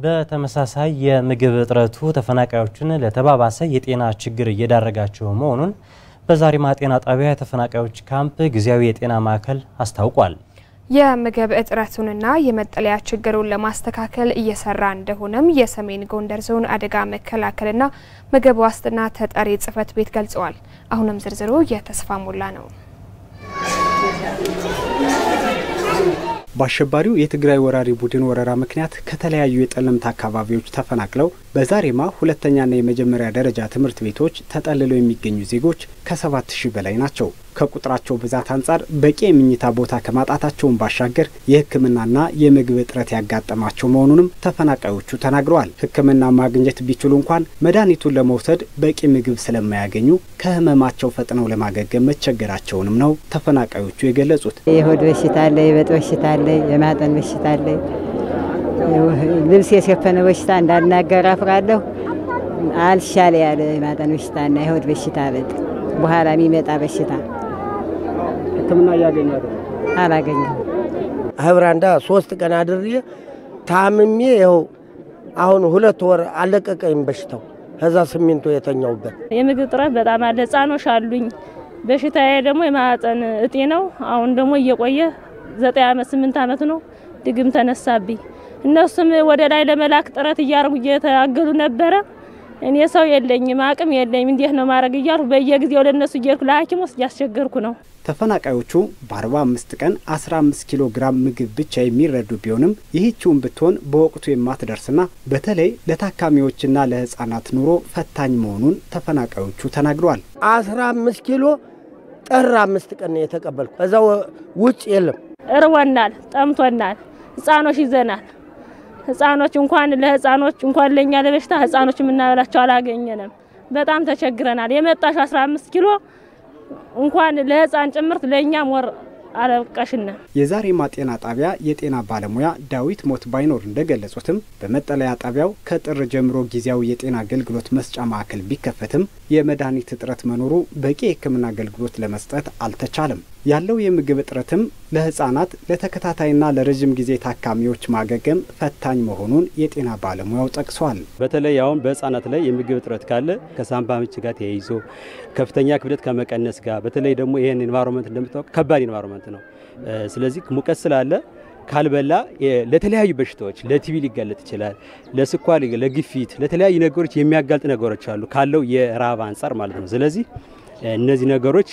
በተመሳሳይ የምግብ እጥረቱ ተፈናቃዮችን ለተባባሰ የጤና ችግር እየዳረጋቸው መሆኑን በዛሪማ ጤና ጣቢያ የተፈናቃዮች ካምፕ ጊዜያዊ የጤና ማዕከል አስታውቋል። የምግብ እጥረቱንና የመጠለያ ችግሩን ለማስተካከል እየሰራ እንደሆነም የሰሜን ጎንደር ዞን አደጋ መከላከልና ምግብ ዋስትና ተጠሪ ጽሕፈት ቤት ገልጸዋል። አሁንም ዝርዝሩ የተስፋ ሞላ ነው። በአሸባሪው የትግራይ ወራሪ ቡድን ወረራ ምክንያት ከተለያዩ የጠለምት አካባቢዎች ተፈናቅለው በዛሪማ ሁለተኛና የመጀመሪያ ደረጃ ትምህርት ቤቶች ተጠልለው የሚገኙ ዜጎች ከ7000 በላይ ናቸው። ከቁጥራቸው ብዛት አንጻር በቂ የምኝታ ቦታ ከማጣታቸው ባሻገር የሕክምናና የምግብ እጥረት ያጋጠማቸው መሆኑንም ተፈናቃዮቹ ተናግረዋል። ሕክምና ማግኘት ቢችሉ እንኳን መድኃኒቱን ለመውሰድ በቂ ምግብ ስለማያገኙ ከህመማቸው ፈጥነው ለማገገም መቸገራቸውንም ነው ተፈናቃዮቹ የገለጹት። የሆድ በሽታ አለ፣ የበጥ በሽታ አለ፣ የማጠን በሽታ አለ፣ ልብስ የሸፈነ በሽታ እንዳናገር አፍራለሁ። አልሻለ ያለ የማጠን በሽታና የሆድ በሽታ በጥ በኋላ የሚመጣ በሽታ ሕክምና ያገኛሉ አላገኘም። ህብራንዳ 3 ቀን አድርዬ ታምሜ ይኸው አሁን 2 ወር አለቀቀኝ በሽታው። ከዛ ሲሚንቶ የተኛውበት የምግብ እጥረት በጣም አለ። ህጻኖች አሉኝ። በሽታዬ ደግሞ የማህፀን እጢ ነው። አሁን ደግሞ እየቆየ 9 ዓመት 8 ዓመት ነው። ድግም ተነሳብኝ። እነሱም ወደ ላይ ለመላክ ጥረት እያደረጉ እየታገሉ ነበረ። እኔ ሰው የለኝም፣ አቅም የለኝም፣ እንዴት ነው ማድረግ እያልኩ በየጊዜው ለነሱ እየርኩ ለሐኪሞች ያስቸገርኩ ነው። ተፈናቃዮቹ በ45 ቀን 15 ኪሎ ግራም ምግብ ብቻ የሚረዱ ቢሆንም ይህችውን ብትሆን በወቅቱ የማትደርስና በተለይ ለታካሚዎችና ለህፃናት ኑሮ ፈታኝ መሆኑን ተፈናቃዮቹ ተናግረዋል። 15 ኪሎ ጥር 5 ቀን የተቀበልኩ ከዛው ውጭ የለም። እርወናል፣ ጠምቶናል፣ ህፃኖች ይዘናል። ህፃኖች እንኳን ለህፃኖች እንኳን ለኛ ለበሽታ ህፃኖች ምናበላቸው አላገኘንም። በጣም ተቸግረናል። የመጣሽ 15 ኪሎ እንኳን ለህፃን ጭምርት ለኛ ሞር አለቀሽና የዛሪማ ጤና ጣቢያ የጤና ባለሙያ ዳዊት ሞት ባይኖር እንደገለጹትም በመጠለያ ጣቢያው ከጥር ጀምሮ ጊዜያዊ የጤና አገልግሎት መስጫ ማዕከል ቢከፈትም የመድኃኒት እጥረት መኖሩ በቂ የሕክምና አገልግሎት ለመስጠት አልተቻለም። ያለው የምግብ እጥረትም ለህፃናት ለተከታታይና ለረጅም ጊዜ ታካሚዎች ማገገም ፈታኝ መሆኑን የጤና ባለሙያው ጠቅሷል። በተለይ አሁን በህፃናት ላይ የምግብ እጥረት ካለ ከሳምባ ምች ጋር ተያይዞ ከፍተኛ ክብደት ከመቀነስ ጋር በተለይ ደግሞ ይሄን ኢንቫይሮንመንት እንደምታውቁ ከባድ ኢንቫይሮንመንት ነው። ስለዚህ ሙቀት ስላለ ካልበላ ለተለያዩ በሽታዎች ለቲቪ ሊጋለጥ ይችላል፣ ለስኳር፣ ለግፊት፣ ለተለያዩ ነገሮች የሚያጋልጥ ነገሮች አሉ ካለው የራብ አንፃር ማለት ነው። ስለዚህ እነዚህ ነገሮች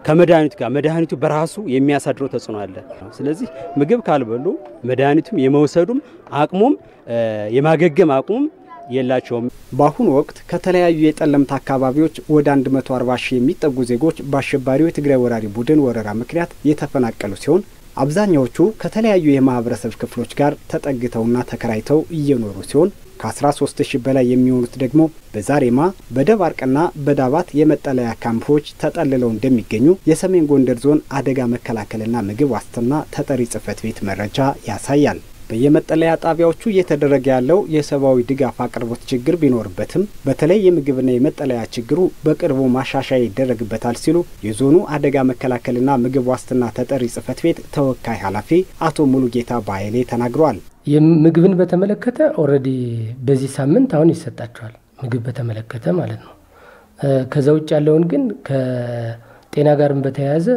ከመድኃኒቱ ጋር መድኃኒቱ በራሱ የሚያሳድረው ተጽዕኖ አለ። ስለዚህ ምግብ ካልበሉ መድኃኒቱም የመውሰዱም አቅሙም የማገገም አቅሙም የላቸውም። በአሁኑ ወቅት ከተለያዩ የጠለምት አካባቢዎች ወደ 140 ሺህ የሚጠጉ ዜጎች በአሸባሪው የትግራይ ወራሪ ቡድን ወረራ ምክንያት የተፈናቀሉ ሲሆን አብዛኛዎቹ ከተለያዩ የማህበረሰብ ክፍሎች ጋር ተጠግተውና ተከራይተው እየኖሩ ሲሆን ከ13000 በላይ የሚሆኑት ደግሞ በዛሪማ በደባርቅና በዳባት የመጠለያ ካምፖች ተጠልለው እንደሚገኙ የሰሜን ጎንደር ዞን አደጋ መከላከልና ምግብ ዋስትና ተጠሪ ጽሕፈት ቤት መረጃ ያሳያል። በየመጠለያ ጣቢያዎቹ እየተደረገ ያለው የሰብአዊ ድጋፍ አቅርቦት ችግር ቢኖርበትም በተለይ የምግብና የመጠለያ ችግሩ በቅርቡ ማሻሻያ ይደረግበታል ሲሉ የዞኑ አደጋ መከላከልና ምግብ ዋስትና ተጠሪ ጽሕፈት ቤት ተወካይ ኃላፊ አቶ ሙሉጌታ ባይሌ ተናግረዋል። የምግብን በተመለከተ ኦሬዲ በዚህ ሳምንት አሁን ይሰጣቸዋል፣ ምግብ በተመለከተ ማለት ነው። ከዛ ውጭ ያለውን ግን ከጤና ጋርም በተያያዘ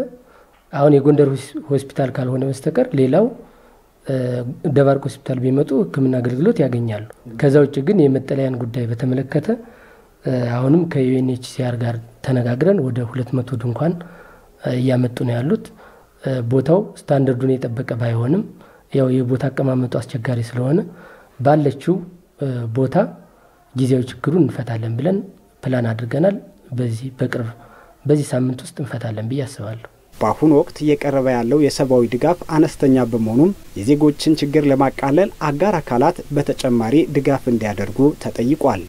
አሁን የጎንደር ሆስፒታል ካልሆነ በስተቀር ሌላው ደባርቅ ሆስፒታል ቢመጡ ሕክምና አገልግሎት ያገኛሉ። ከዛ ውጭ ግን የመጠለያን ጉዳይ በተመለከተ አሁንም ከዩኤንኤችሲአር ጋር ተነጋግረን ወደ 200 ድንኳን እያመጡ ነው ያሉት። ቦታው ስታንዳርዱን የጠበቀ ባይሆንም ያው የቦታ አቀማመጡ አስቸጋሪ ስለሆነ ባለችው ቦታ ጊዜያዊ ችግሩን እንፈታለን ብለን ፕላን አድርገናል። በዚህ ሳምንት ውስጥ እንፈታለን ብዬ አስባለሁ። በአሁኑ ወቅት እየቀረበ ያለው የሰብአዊ ድጋፍ አነስተኛ በመሆኑም የዜጎችን ችግር ለማቃለል አጋር አካላት በተጨማሪ ድጋፍ እንዲያደርጉ ተጠይቋል።